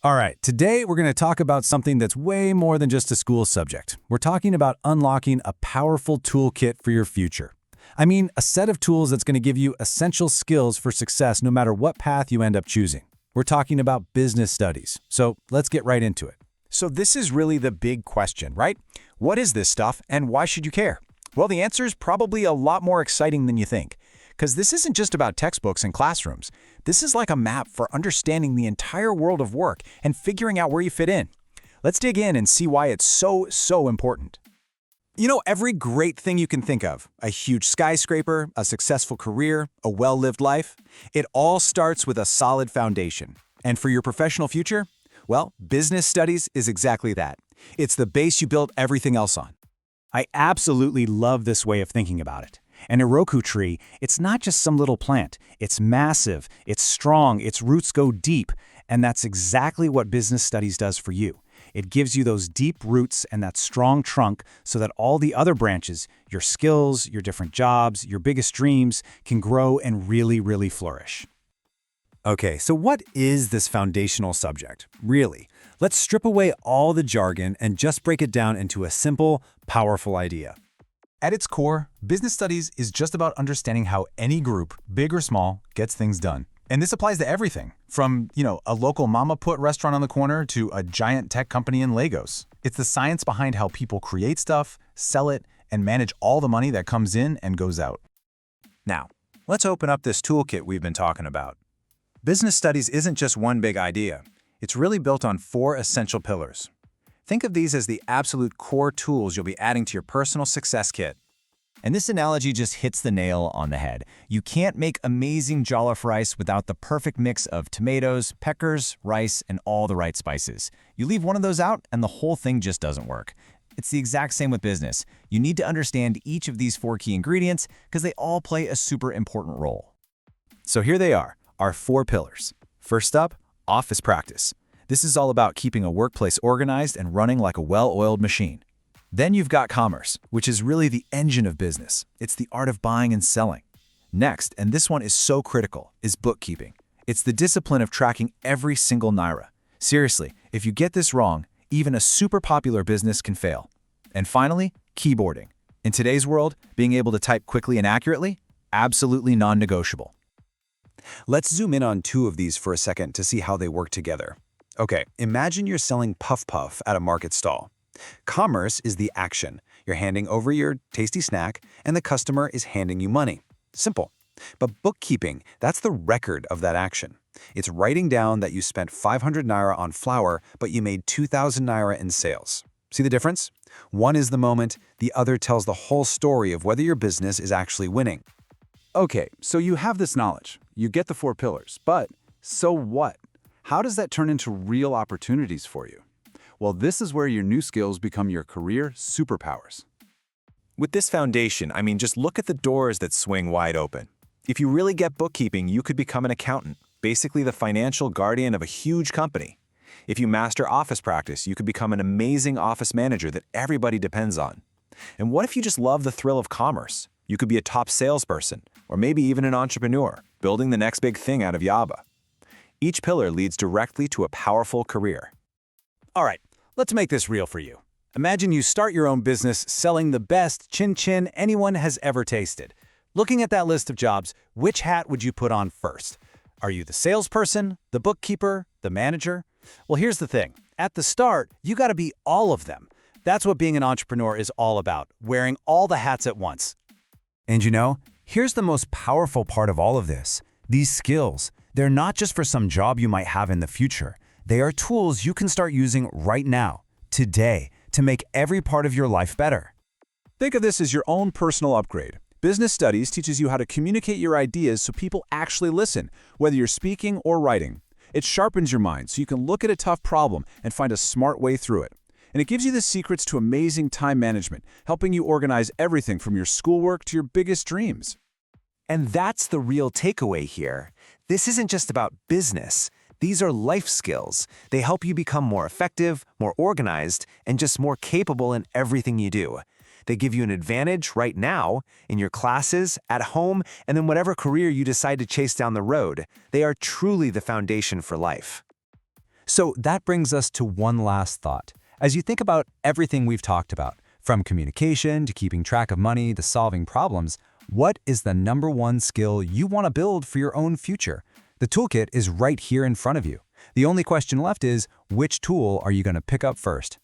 All right, today we're going to talk about something that's way more than just a school subject. We're talking about unlocking a powerful toolkit for your future. I mean, a set of tools that's going to give you essential skills for success no matter what path you end up choosing. We're talking about business studies, so let's get right into it. So this is really the big question, right? What is this stuff and why should you care? Well, the answer is probably a lot more exciting than you think. Because this isn't just about textbooks and classrooms. This is like a map for understanding the entire world of work and figuring out where you fit in. Let's dig in and see why it's so important. You know, every great thing you can think of, a huge skyscraper, a successful career, a well-lived life, it all starts with a solid foundation. And for your professional future? Well, business studies is exactly that. It's the base you build everything else on. I absolutely love this way of thinking about it. An Iroku tree, it's not just some little plant. It's massive, it's strong, its roots go deep, and that's exactly what business studies does for you. It gives you those deep roots and that strong trunk so that all the other branches, your skills, your different jobs, your biggest dreams, can grow and really flourish. Okay, so what is this foundational subject? Really, let's strip away all the jargon and just break it down into a simple, powerful idea. At its core, business studies is just about understanding how any group, big or small, gets things done. And this applies to everything, from, a local mama-put restaurant on the corner to a giant tech company in Lagos. It's the science behind how people create stuff, sell it, and manage all the money that comes in and goes out. Now, let's open up this toolkit we've been talking about. Business studies isn't just one big idea. It's really built on 4 essential pillars. Think of these as the absolute core tools you'll be adding to your personal success kit. And this analogy just hits the nail on the head. You can't make amazing jollof rice without the perfect mix of tomatoes, peppers, rice, and all the right spices. You leave one of those out, and the whole thing just doesn't work. It's the exact same with business. You need to understand each of these 4 key ingredients because they all play a super important role. So here they are, our 4 pillars. First up, office practice. This is all about keeping a workplace organized and running like a well-oiled machine. Then you've got commerce, which is really the engine of business. It's the art of buying and selling. Next, and this one is so critical, is bookkeeping. It's the discipline of tracking every single naira. Seriously, if you get this wrong, even a super popular business can fail. And finally, keyboarding. In today's world, being able to type quickly and accurately, absolutely non-negotiable. Let's zoom in on 2 of these for a second to see how they work together. Okay, imagine you're selling Puff Puff at a market stall. Commerce is the action. You're handing over your tasty snack, and the customer is handing you money. Simple. But bookkeeping, that's the record of that action. It's writing down that you spent 500 naira on flour, but you made 2,000 naira in sales. See the difference? One is the moment, the other tells the whole story of whether your business is actually winning. Okay, so you have this knowledge. You get the 4 pillars, but so what? How does that turn into real opportunities for you? Well, this is where your new skills become your career superpowers. With this foundation, just look at the doors that swing wide open. If you really get bookkeeping, you could become an accountant, basically the financial guardian of a huge company. If you master office practice, you could become an amazing office manager that everybody depends on. And what if you just love the thrill of commerce? You could be a top salesperson, or maybe even an entrepreneur, building the next big thing out of Yaba. Each pillar leads directly to a powerful career. All right, let's make this real for you. Imagine you start your own business selling the best chin-chin anyone has ever tasted. Looking at that list of jobs, which hat would you put on first? Are you the salesperson, the bookkeeper, the manager? Well, here's the thing. At the start, you got to be all of them. That's what being an entrepreneur is all about, wearing all the hats at once. And here's the most powerful part of all of this. These skills, they're not just for some job you might have in the future. They are tools you can start using right now, today, to make every part of your life better. Think of this as your own personal upgrade. Business studies teaches you how to communicate your ideas so people actually listen, whether you're speaking or writing. It sharpens your mind so you can look at a tough problem and find a smart way through it. And it gives you the secrets to amazing time management, helping you organize everything from your schoolwork to your biggest dreams. And that's the real takeaway here. This isn't just about business. These are life skills. They help you become more effective, more organized, and just more capable in everything you do. They give you an advantage right now, in your classes, at home, and then whatever career you decide to chase down the road. They are truly the foundation for life. So that brings us to one last thought. As you think about everything we've talked about, from communication to keeping track of money to solving problems, what is the number one skill you want to build for your own future? The toolkit is right here in front of you. The only question left is, which tool are you going to pick up first?